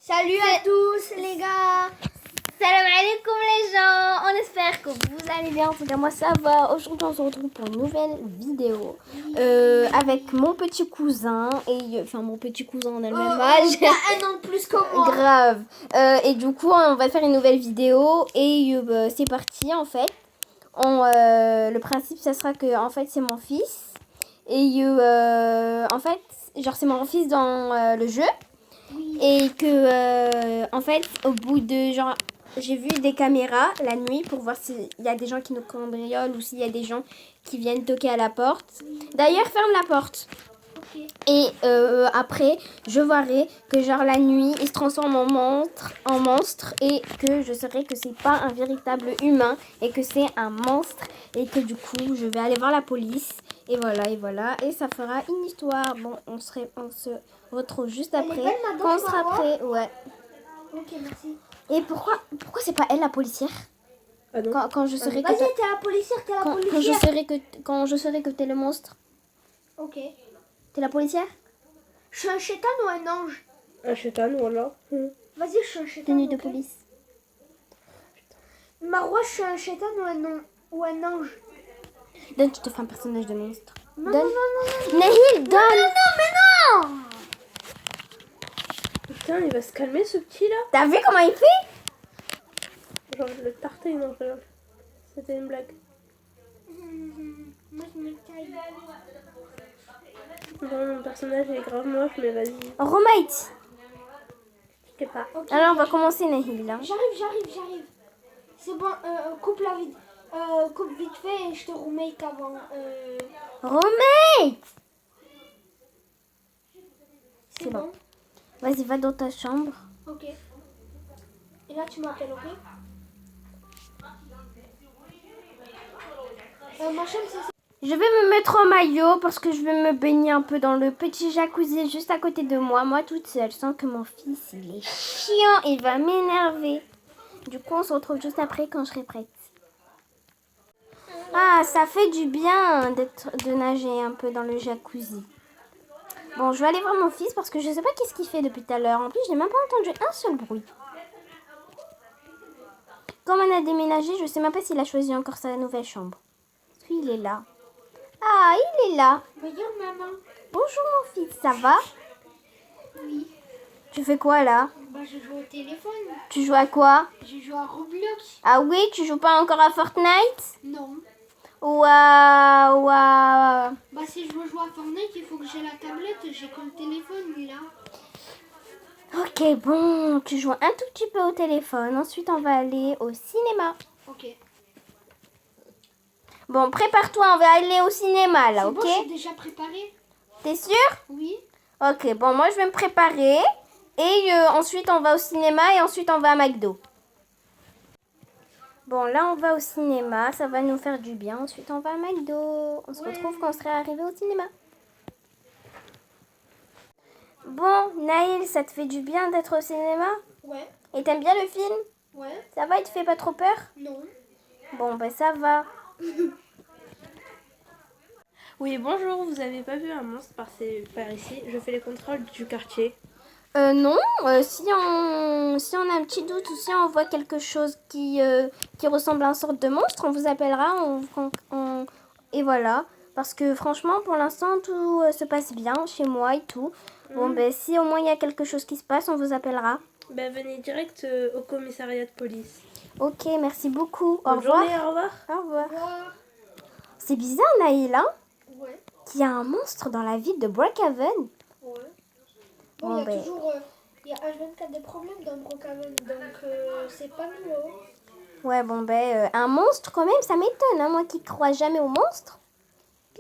Salut à tous les gars. Salam alaikum les gens. On espère que vous allez bien. En tout cas moi ça va. Aujourd'hui on se retrouve pour une nouvelle vidéo avec mon petit cousin et enfin mon petit cousin on a le même âge. T'as un an de plus que moi. Grave. Et du coup on va faire une nouvelle vidéo et c'est parti en fait. Le principe ça sera que en fait c'est mon fils et en fait genre c'est mon fils dans le jeu. Oui. Et que, en fait, au bout de, genre, j'ai vu des caméras la nuit pour voir s'il y a des gens qui nous cambriolent ou s'il y a des gens qui viennent toquer à la porte. D'ailleurs, ferme la porte. Ok. Et après, je verrai que, genre, la nuit, il se transforme en monstre et que je saurai que c'est pas un véritable humain et que c'est un monstre et que, du coup, je vais aller voir la police. Et voilà. Et ça fera une histoire. Bon, on se retrouve juste Elle est après. belle, madame, Quand on sera Marois prêt, ouais. Ok, merci. Et pourquoi c'est pas elle la policière? Ah non. Quand je saurai que Vas-y, t'es la policière, t'es la policière. quand je saurai que t'es le monstre. Ok. T'es la policière? Je suis un chétan ou un ange? Un chétan, voilà. Vas-y, je suis un chétan. Tenue de ok. police. Marois, je suis un chétan ou un ange? Donne, je te fais un personnage de monstre. Non, Donne. non, non, non. Nahil, donne. Non, mais non. Putain, il va se calmer ce petit là. T'as vu comment il fait? Genre, je le tartais, non, je rigole. C'était une blague. Moi, je me taille. Bon, mon personnage est grave moche, mais vas-y. Romite. Je sais pas. Ok. Alors on va commencer Nahil là. J'arrive. C'est bon, coupe la vidéo. Coupe vite fait et je te remake avant. Romite. C'est bon. Vas-y, va dans ta chambre. Ok. Et là, tu m'appelles, ok? Ma chambre, c'est ça. Je vais me mettre en maillot parce que je vais me baigner un peu dans le petit jacuzzi juste à côté de moi toute seule. Je sens que mon fils, il est chiant, il va m'énerver. Du coup, on se retrouve juste après quand je serai prête. Ah, ça fait du bien de nager un peu dans le jacuzzi. Bon, je vais aller voir mon fils parce que je sais pas qu'est-ce qu'il fait depuis tout à l'heure. En plus, j'ai même pas entendu un seul bruit. Comme on a déménagé, je sais même pas s'il a choisi encore sa nouvelle chambre. Lui, il est là. Ah, il est là. Regarde, maman. Bonjour mon fils, ça va? Oui. Tu fais quoi là? Bah, je joue au téléphone. Tu joues à quoi? Je joue à Roblox. Ah oui, tu joues pas encore à Fortnite? Non. Waouh. Bah, si je veux jouer à Fortnite, il faut que j'ai la tablette. J'ai que le téléphone, lui, là. Ok, bon, tu joues un tout petit peu au téléphone. Ensuite, on va aller au cinéma. Ok. Bon, prépare-toi, on va aller au cinéma là, C'est ok? bon, je suis déjà préparée. T'es sûr? Oui. Ok, bon, moi je vais me préparer. Et ensuite, on va au cinéma et ensuite, on va à McDo. Bon, là, on va au cinéma. Ça va nous faire du bien. Ensuite, on va à McDo. On se retrouve quand on sera arrivé au cinéma. Bon, Naïl, ça te fait du bien d'être au cinéma? Ouais. Et t'aimes bien le film? Ouais. Ça va, il te fait pas trop peur? Non. Bon, ben ça va. Oui, bonjour, vous avez pas vu un monstre par ici? Je fais les contrôles du quartier. Non, si on a un petit doute ou si on voit quelque chose qui ressemble à une sorte de monstre, on vous appellera et voilà. Parce que franchement, pour l'instant, tout se passe bien chez moi et tout. Bon, ben si au moins il y a quelque chose qui se passe, on vous appellera. Ben, venez direct au commissariat de police. Ok, merci beaucoup. Au Bonne revoir. journée, au revoir. Au revoir. Au revoir. C'est bizarre, Naïla, Ouais. qu'il y a un monstre dans la ville de Brookhaven. Ouais. Bon, Bon, il y a ben. toujours. Il y a H24 des problèmes dans Brookhaven, donc c'est pas nouveau. Ouais, bon, ben, un monstre quand même, ça m'étonne, hein, moi qui crois jamais aux monstres.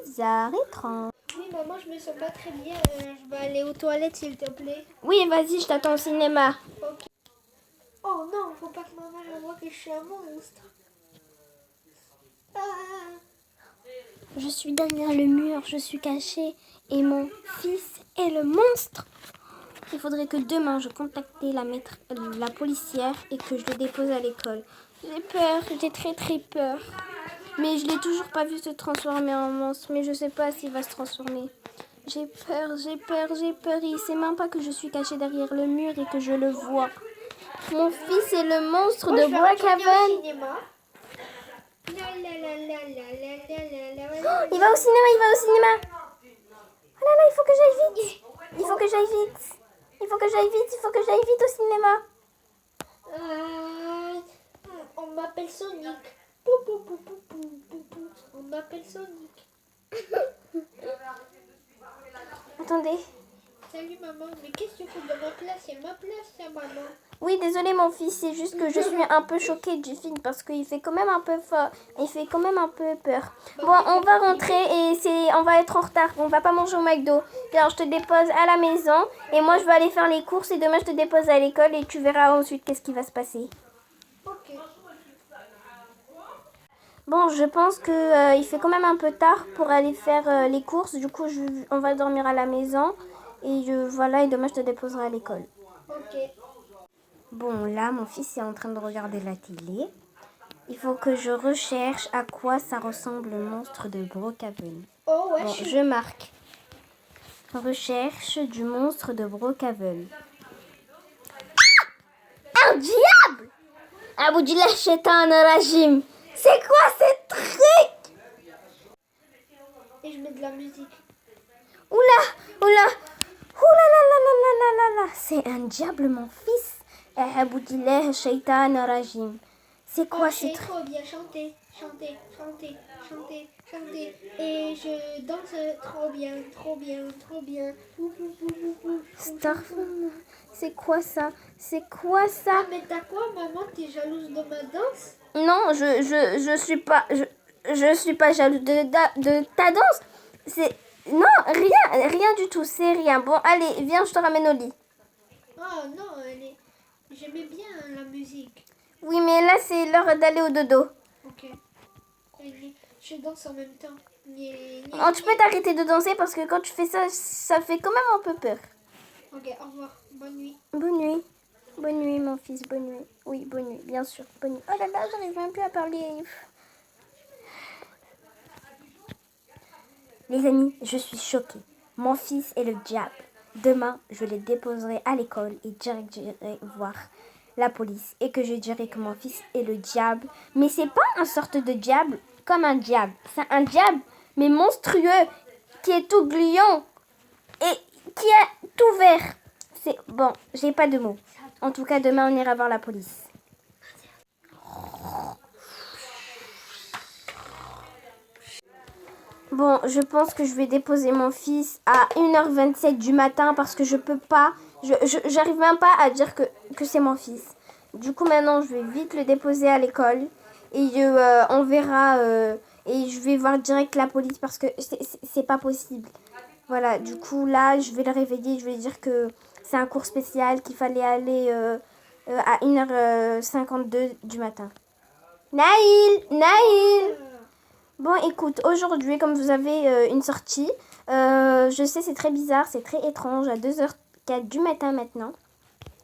Bizarre, étrange. Oui, maman, je me sens pas très bien. Je vais aller aux toilettes, s'il te plaît. Oui, vas-y, je t'attends au cinéma. Ok. Oh non, faut pas que ma mère voie que je suis un monstre. Ah. Je suis derrière le mur, je suis cachée et mon fils est le monstre. Il faudrait que demain je contacte la policière et que je le dépose à l'école. J'ai peur, j'ai très très peur. Mais je l'ai toujours pas vu se transformer en monstre, mais je sais pas s'il va se transformer. J'ai peur, j'ai peur, j'ai peur. Il sait même pas que je suis cachée derrière le mur et que je le vois. Mon fils est le monstre de Brookhaven. Il va au cinéma, il va au cinéma. Oh là là, il faut que j'aille vite. Il faut que j'aille vite. Il faut que j'aille vite, il faut que j'aille vite au cinéma. On m'appelle Sonic. On m'appelle Sonic. Attendez. Salut maman, mais qu'est-ce que tu fais de ma place? Il y a ma place, ça maman. Oui, désolé mon fils, c'est juste que je suis un peu choquée du film parce qu'il fait quand même un peu fort, il fait quand même un peu peur. Bon, on va rentrer et on va être en retard, on va pas manger au McDo. Alors je te dépose à la maison et moi je vais aller faire les courses et demain je te dépose à l'école et tu verras ensuite qu'est-ce qui va se passer. Ok. Bon, je pense que il fait quand même un peu tard pour aller faire les courses, du coup on va dormir à la maison et voilà, et demain je te déposerai à l'école. Ok. Bon, là, mon fils est en train de regarder la télé. Il faut que je recherche à quoi ça ressemble le monstre de Brookhaven. Oh ouais, Bon, je marque. Recherche du monstre de Brookhaven. Ah, un diable! Abu Dillah Shaitan Rajim. C'est quoi ce truc? et je mets de la musique. Oula, oula. Oula la la la la la la la. C'est un diable, mon fils. Abu Dillah Shaitan Rajim. C'est quoi ce c'est truc? trop bien chanter, chanter, chanter, chanter, chanter. Et je danse trop bien, trop bien, trop bien. Starfall. C'est quoi ça? C'est quoi ça? Ah mais t'as quoi maman? T'es jalouse de ma danse? Non, je suis pas jalouse de ta danse. C'est non, rien du tout, c'est rien. Bon, allez, viens, je te ramène au lit. Oh non, j'aimais bien la musique. Oui, mais là c'est l'heure d'aller au dodo. Ok. Je danse en même temps. Oh, tu peux t'arrêter de danser parce que quand tu fais ça, ça fait quand même un peu peur. Ok, au revoir. Bonne nuit. Bonne nuit. Bonne nuit, mon fils, bonne nuit. Oui, bonne nuit, bien sûr. Bonne nuit. Oh là là, j'arrive même plus à parler. Les amis, je suis choquée. Mon fils est le diable. Demain, je le déposerai à l'école et j'irai voir la police et que je dirai que mon fils est le diable. Mais c'est pas une sorte de diable comme un diable. C'est un diable, mais monstrueux, qui est tout gluant et qui est tout vert. C'est bon, j'ai pas de mots. En tout cas, demain, on ira voir la police. Bon, je pense que je vais déposer mon fils à 1h27 du matin parce que je peux pas, j'arrive même pas à dire que c'est mon fils. Du coup, maintenant, je vais vite le déposer à l'école et on verra et je vais voir direct la police parce que c'est pas possible. Voilà, du coup, là, je vais le réveiller, je vais lui dire que c'est un cours spécial, qu'il fallait aller à 1h52 du matin. Naïl! Bon, écoute, aujourd'hui, comme vous avez une sortie, je sais, c'est très bizarre, c'est très étrange, à 2h04 du matin maintenant.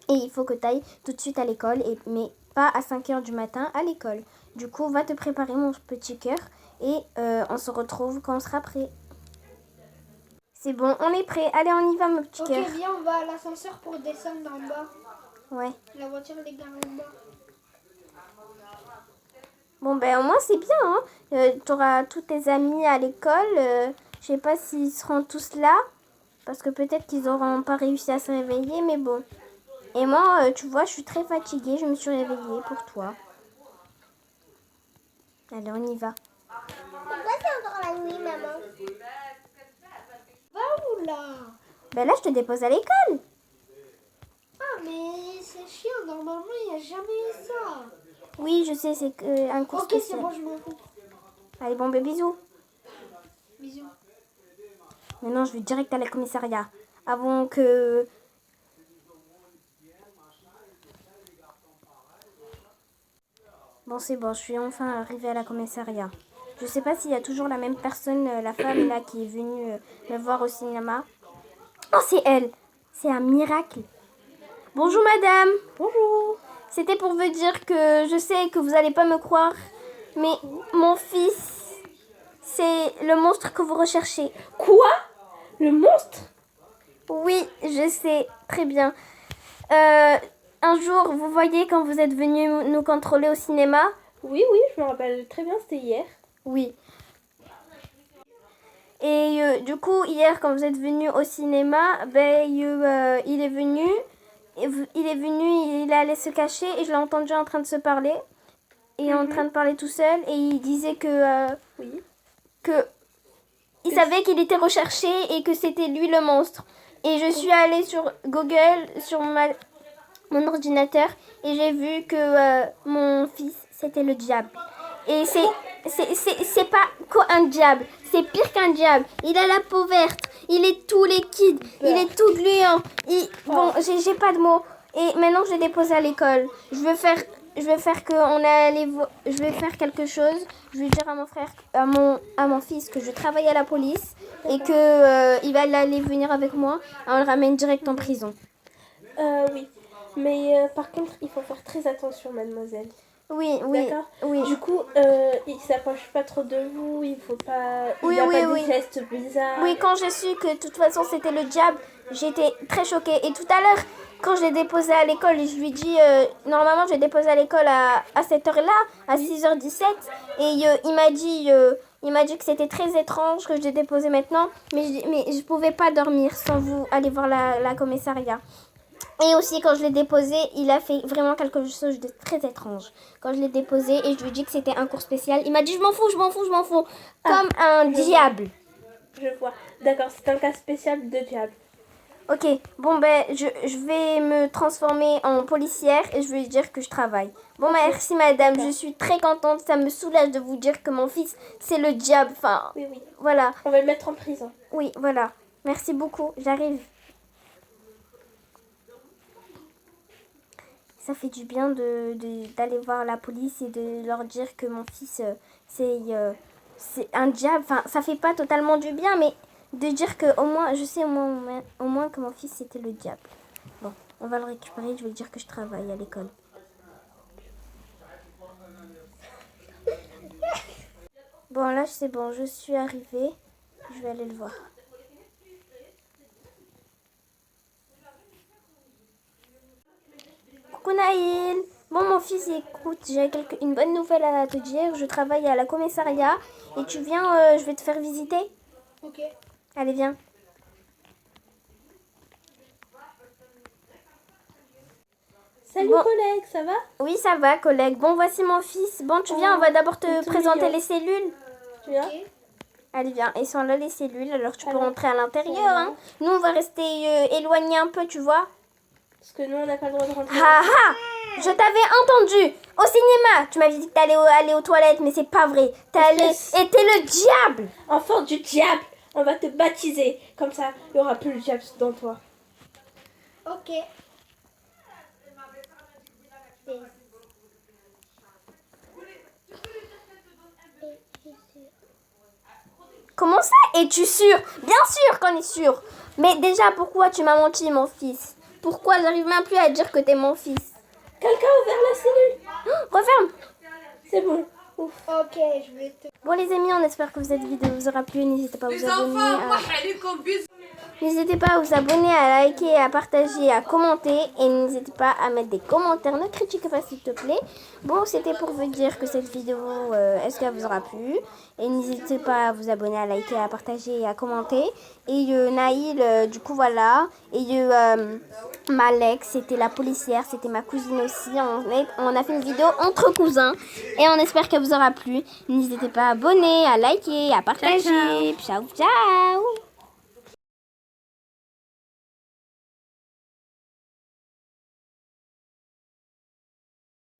Et il faut que tu ailles tout de suite à l'école, mais pas à 5h du matin à l'école. Du coup, va te préparer, mon petit cœur, et on se retrouve quand on sera prêt. C'est bon, on est prêt. Allez, on y va, mon petit cœur. Ok, viens, on va à l'ascenseur pour descendre en bas. Ouais. La voiture, les gars, en bas. Bon, ben au moins c'est bien, hein. Tu auras tous tes amis à l'école. Je sais pas s'ils seront tous là. Parce que peut-être qu'ils n'auront pas réussi à se réveiller, mais bon. Et moi, tu vois, je suis très fatiguée. Je me suis réveillée pour toi. Allez, on y va. Pourquoi c'est encore la nuit, maman? Va où, là? Ben là, je te dépose à l'école. Ah, mais c'est chiant. Normalement, il n'y a jamais eu ça. Oui, je sais, c'est un cours Ok, c'est spécial. bon, je m'en fous. Allez, bon, ben bisous. Bisous. Maintenant, je vais direct à la commissariat. Avant que... Bon, c'est bon, je suis enfin arrivée à la commissariat. Je sais pas s'il y a toujours la même personne, la femme là qui est venue me voir au cinéma. Oh, c'est elle. C'est un miracle. Bonjour madame. Bonjour. C'était pour vous dire que je sais que vous n'allez pas me croire, mais mon fils, c'est le monstre que vous recherchez. Quoi? Le monstre? Oui, je sais, très bien. Un jour, vous voyez quand vous êtes venu nous contrôler au cinéma? Oui, je me rappelle très bien, c'était hier. Oui. Et du coup, hier, quand vous êtes venu au cinéma, ben, il est venu, il allait se cacher et je l'ai entendu en train de se parler. Et en train de parler tout seul et il disait Oui. il savait qu'il était recherché et que c'était lui le monstre. Et je suis allée sur Google, sur mon ordinateur, et j'ai vu que mon fils, c'était le diable. Et c'est pas qu'un diable, c'est pire qu'un diable. Il a la peau verte, il est tout liquide, il est tout gluant. Bon, j'ai pas de mots. Et maintenant, je l'ai déposé à l'école. Je vais faire je vais faire quelque chose. Je vais dire à mon frère, à mon fils que je travaille à la police et que il va aller venir avec moi. Et on le ramène direct en prison. Oui. Mais par contre, il faut faire très attention, mademoiselle. Oui. D'accord. Du coup, il s'approche pas trop de vous, il faut pas... Oui, il a pas oui. des gestes bizarres. Oui, quand j'ai su que de toute façon c'était le diable, j'étais très choquée. Et tout à l'heure, quand je l'ai déposé à l'école, je lui dis, normalement je l'ai déposé à l'école à cette heure-là, à 6h17. Et il m'a dit que c'était très étrange que je l'ai déposé maintenant. Mais je pouvais pas dormir sans vous aller voir la commissariat. Et aussi, quand je l'ai déposé, il a fait vraiment quelque chose de très étrange. Quand je l'ai déposé et je lui ai dit que c'était un cours spécial, il m'a dit je m'en fous. Comme un diable. Je vois. D'accord, c'est un cas spécial de diable. Ok, bon ben, je vais me transformer en policière et je vais lui dire que je travaille. Bon, merci madame, je suis très contente. Ça me soulage de vous dire que mon fils, c'est le diable. Enfin, Oui. voilà. On va le mettre en prison. Oui, voilà. Merci beaucoup, j'arrive. Ça fait du bien d'aller voir la police et de leur dire que mon fils, c'est un diable. Enfin, ça fait pas totalement du bien, mais de dire que au moins, je sais au moins que mon fils, c'était le diable. Bon, on va le récupérer, je vais lui dire que je travaille à l'école. Bon, là, c'est bon, je suis arrivée. Je vais aller le voir. Coucou Naïl. Bon, mon fils, écoute, j'ai une bonne nouvelle à te dire. Je travaille à la commissariat et tu viens, je vais te faire visiter. Ok. Allez, viens. Salut Bon. collègue, ça va? Oui, ça va, collègue. Bon, voici mon fils. Bon, tu viens, on va d'abord te tout présenter mignon. les cellules. Tu viens? Ok. Allez, viens. Ils sont là, les cellules. Alors, tu peux Alors, rentrer à l'intérieur. voilà. Hein. Nous, on va rester éloignés un peu, tu vois. Parce que nous, on n'a pas le droit de rentrer. Ah ah! Je t'avais entendu au cinéma. Tu m'avais dit que t'allais aller aux toilettes, mais c'est pas vrai. T'es le diable. Enfant du diable, on va te baptiser. Comme ça, il n'y aura plus le diable dans toi. Ok. Comment ça? Es-tu sûr? Bien sûr qu'on est sûr. Mais déjà, pourquoi tu m'as menti, mon fils? Pourquoi j'arrive même plus à dire que t'es mon fils? Quelqu'un a ouvert la cellule. Referme. C'est bon. Ouf. Ok, je vais te... Bon les amis, on espère que cette vidéo vous aura plu. N'hésitez pas à vous abonner. N'hésitez pas à vous abonner, à liker, à partager, à commenter. Et n'hésitez pas à mettre des commentaires. Ne critiquez pas s'il te plaît. Bon, c'était pour vous dire que cette vidéo, est-ce qu'elle vous aura plu? Et n'hésitez pas à vous abonner, à liker, à partager et à commenter. Et Naïl, du coup voilà. Et Malek, c'était la policière, c'était ma cousine aussi. On a fait une vidéo entre cousins. Et on espère qu'elle vous aura plu. N'hésitez pas à abonner, à liker, à partager. Ciao, ciao.